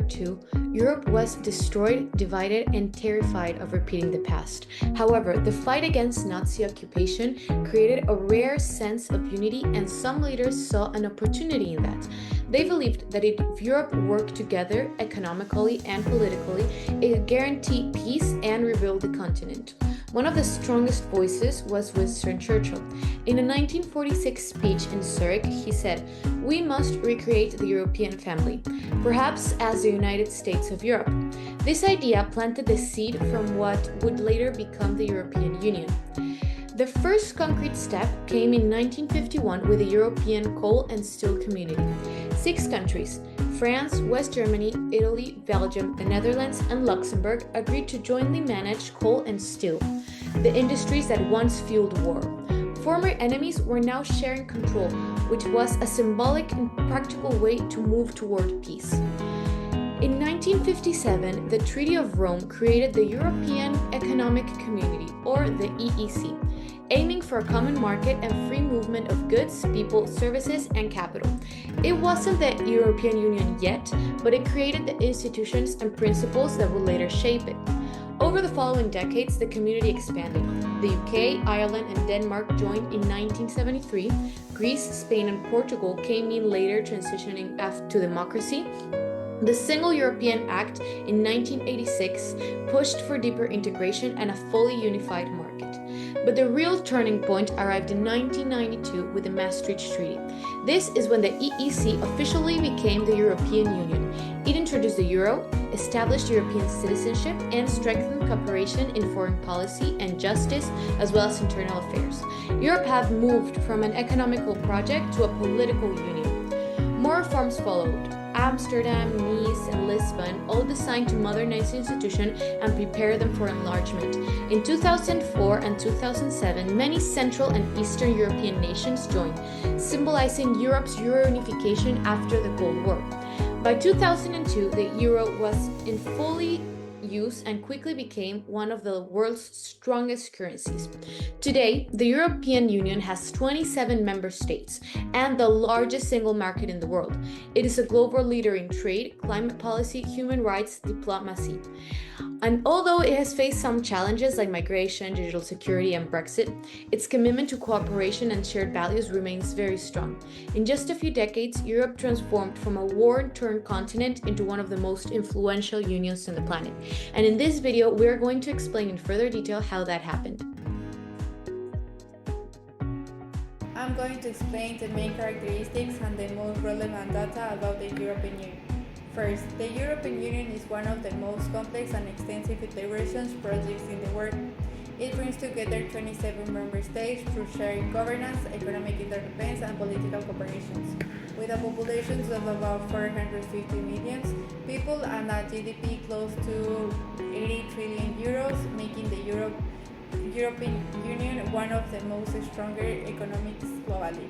II, Europe was destroyed, divided, and terrified of repeating the past. However, the fight against Nazi occupation created a rare sense of unity, and some leaders saw an opportunity in that. They believed that if Europe worked together economically and politically, it could guarantee peace and rebuild the continent. One of the strongest voices was Winston Churchill. In a 1946 speech in Zurich, he said, "We must recreate the European family, perhaps as the United States of Europe." This idea planted the seed from what would later become the European Union. The first concrete step came in 1951 with the European Coal and Steel Community. 6 countries, France, West Germany, Italy, Belgium, the Netherlands, and Luxembourg, agreed to jointly manage coal and steel, the industries that once fueled war. Former enemies were now sharing control, which was a symbolic and practical way to move toward peace. In 1957, the Treaty of Rome created the European Economic Community, or the EEC, aiming for a common market and free movement of goods, people, services, and capital. It wasn't the European Union yet, but it created the institutions and principles that would later shape it. Over the following decades, the community expanded. The UK, Ireland, and Denmark joined in 1973. Greece, Spain, and Portugal came in later, transitioning to democracy. The Single European Act in 1986 pushed for deeper integration and a fully unified market. But the real turning point arrived in 1992 with the Maastricht Treaty. This is when the EEC officially became the European Union. It introduced the euro, established European citizenship, and strengthened cooperation in foreign policy and justice, as well as internal affairs. Europe had moved from an economical project to a political union. More reforms followed. Amsterdam, Nice, and Lisbon, all designed to modernize the institution and prepare them for enlargement. In 2004 and 2007, many Central and Eastern European nations joined, symbolizing Europe's Euro-unification after the Cold War. By 2002, the euro was in fully use and quickly became one of the world's strongest currencies. Today, the European Union has 27 member states and the largest single market in the world. It is a global leader in trade, climate policy, human rights, diplomacy. And although it has faced some challenges like migration, digital security, and Brexit, its commitment to cooperation and shared values remains very strong. In just a few decades, Europe transformed from a war-torn continent into one of the most influential unions on the planet. And in this video, we are going to explain in further detail how that happened. I'm going to explain the main characteristics and the most relevant data about the European Union. First, the European Union is one of the most complex and extensive integration projects in the world. It brings together 27 member states through shared governance, economic interdependence, and political cooperation. With a population of about 450 million people and a GDP close to 80 trillion euros, making the European Union one of the most stronger economies globally.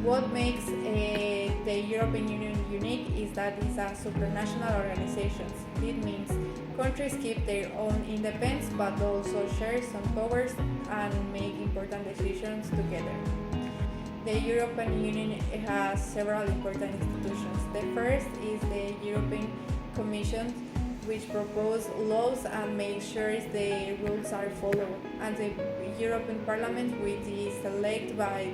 What makes the European Union unique is that it's a supranational organization. It means countries keep their own independence but also share some powers and make important decisions together. The European Union has several important institutions. The first is the European Commission, which proposes laws and makes sure the rules are followed, and the European Parliament, which is elected by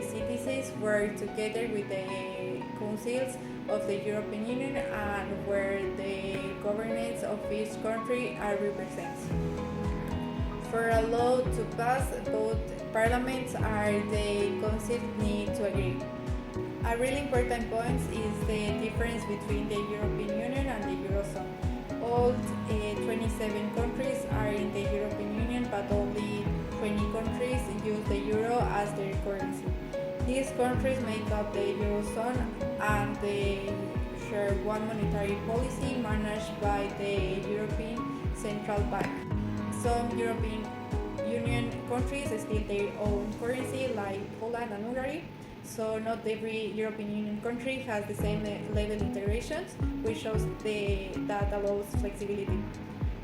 citizens, work together with the councils of the European Union and where the governments of each country are represented. For a law to pass, both parliaments and the council need to agree. A really important point is the difference between the European Union and the Eurozone. All 27 countries are in the European Union, but only 20 countries use the euro as their currency. These countries make up the Eurozone and they share one monetary policy managed by the European Central Bank. Some European Union countries still their own currency, like Poland and Hungary. So not every European Union country has the same level integrations, which shows that allows flexibility.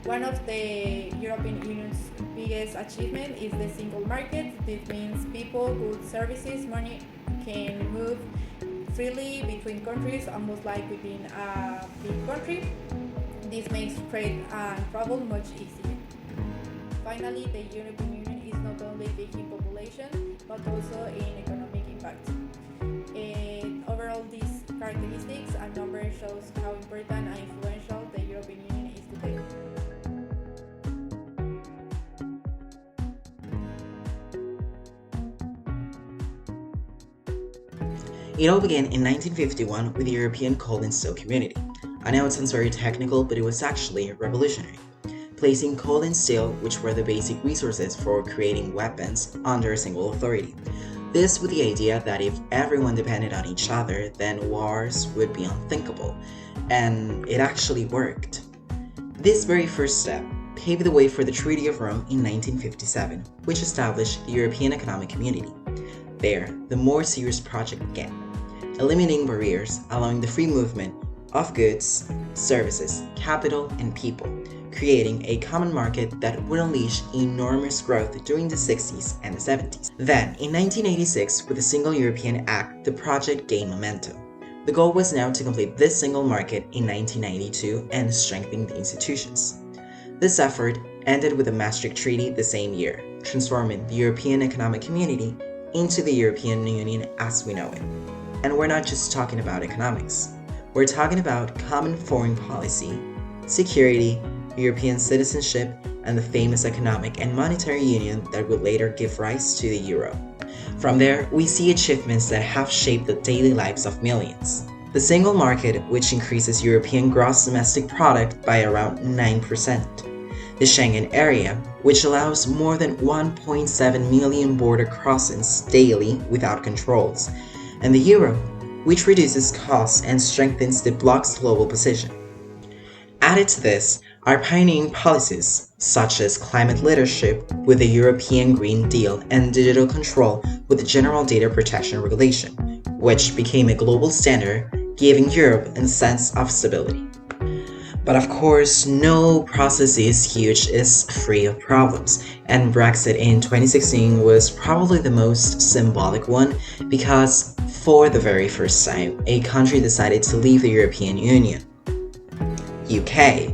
One of the European Union's biggest achievements is the single market. This means people, goods, services, money can move freely between countries, almost like within a big country. This makes trade and travel much easier. Finally, the European Union is not only big in population, but also in economic impact. And overall, these characteristics and numbers shows how important and influential the European Union is today. It all began in 1951 with the European Coal and Steel Community. I know it sounds very technical, but it was actually revolutionary, placing coal and steel, which were the basic resources for creating weapons, under a single authority. This with the idea that if everyone depended on each other, then wars would be unthinkable, and it actually worked. This very first step paved the way for the Treaty of Rome in 1957, which established the European Economic Community. There, the more serious project began, eliminating barriers, allowing the free movement of goods, services, capital, and people, creating a common market that would unleash enormous growth during the 60s and the 70s. Then, in 1986, with a Single European Act, the project gained momentum. The goal was now to complete this single market in 1992 and strengthen the institutions. This effort ended with the Maastricht Treaty the same year, transforming the European Economic Community into the European Union as we know it. And we're not just talking about economics. We're talking about common foreign policy, security, European citizenship, and the famous economic and monetary union that would later give rise to the euro. From there, we see achievements that have shaped the daily lives of millions. The single market, which increases European gross domestic product by around 9%. The Schengen area, which allows more than 1.7 million border crossings daily without controls. And the euro, which reduces costs and strengthens the bloc's global position. Added to this are pioneering policies such as climate leadership with the European Green Deal and digital control with the General Data Protection Regulation, which became a global standard, giving Europe a sense of stability. But of course, no process is free of problems, and Brexit in 2016 was probably the most symbolic one because for the very first time, a country decided to leave the European Union, UK,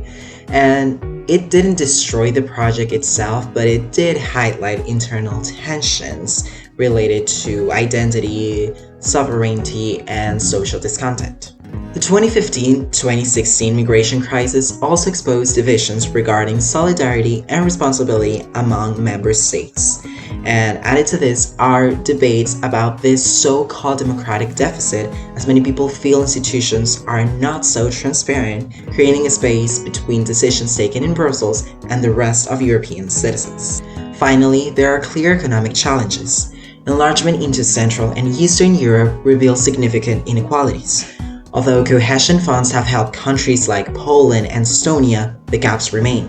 and it didn't destroy the project itself, but it did highlight internal tensions related to identity, sovereignty, and social discontent. The 2015-2016 migration crisis also exposed divisions regarding solidarity and responsibility among member states. And added to this are debates about this so-called democratic deficit, as many people feel institutions are not so transparent, creating a space between decisions taken in Brussels and the rest of European citizens. Finally, there are clear economic challenges. Enlargement into Central and Eastern Europe reveals significant inequalities. Although cohesion funds have helped countries like Poland and Estonia, the gaps remain,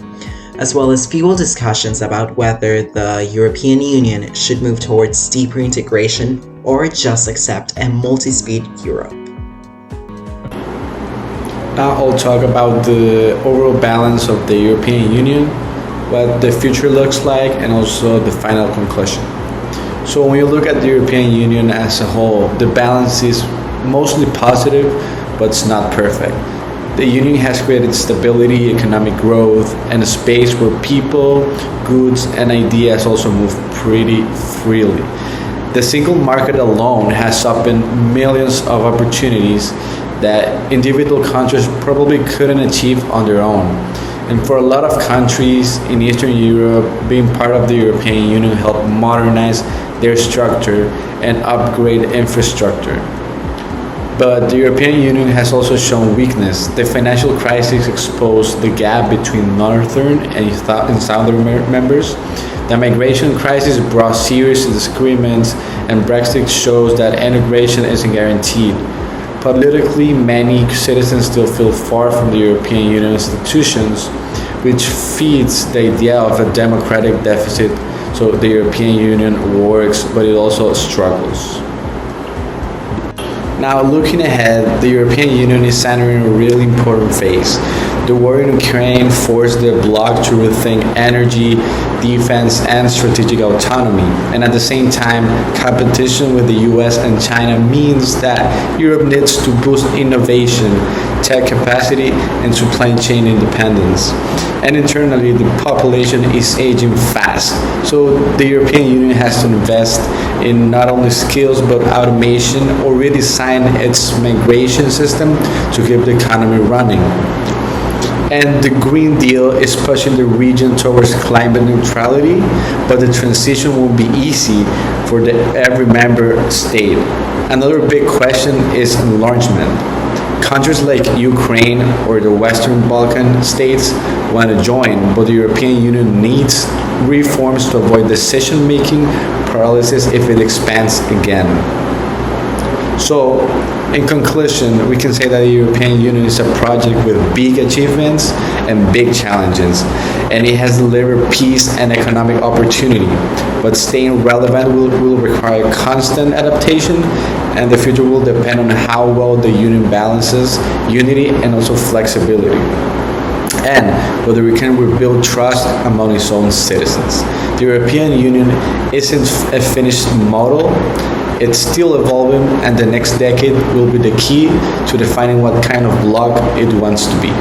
as well as fuel discussions about whether the European Union should move towards deeper integration or just accept a multi-speed Europe. Now I'll talk about the overall balance of the European Union, what the future looks like, and also the final conclusion. So when you look at the European Union as a whole, the balance is mostly positive, but it's not perfect. The Union has created stability, economic growth, and a space where people, goods, and ideas also move pretty freely. The single market alone has opened millions of opportunities that individual countries probably couldn't achieve on their own. And for a lot of countries in Eastern Europe, being part of the European Union helped modernize their structure and upgrade infrastructure. But the European Union has also shown weakness. The financial crisis exposed the gap between northern and southern members. The migration crisis brought serious disagreements, and Brexit shows that integration isn't guaranteed. Politically, many citizens still feel far from the European Union institutions, which feeds the idea of a democratic deficit. So the European Union works, but it also struggles. Now, looking ahead, the European Union is entering a really important phase. The war in Ukraine forced the bloc to rethink energy, defense, and strategic autonomy. And at the same time, competition with the US and China means that Europe needs to boost innovation, tech capacity, and supply chain independence. And internally, the population is aging fast. So the European Union has to invest in not only skills but automation or redesign its migration system to keep the economy running. And the Green Deal is pushing the region towards climate neutrality, but the transition won't be easy for every member state. Another big question is enlargement. Countries like Ukraine or the Western Balkan states want to join, but the European Union needs reforms to avoid decision-making paralysis if it expands again. So, in conclusion, we can say that the European Union is a project with big achievements and big challenges, and it has delivered peace and economic opportunity. But staying relevant will require constant adaptation, and the future will depend on how well the Union balances unity and also flexibility, and whether we can rebuild trust among its own citizens. The European Union isn't a finished model. It's still evolving, and the next decade will be the key to defining what kind of bloc it wants to be.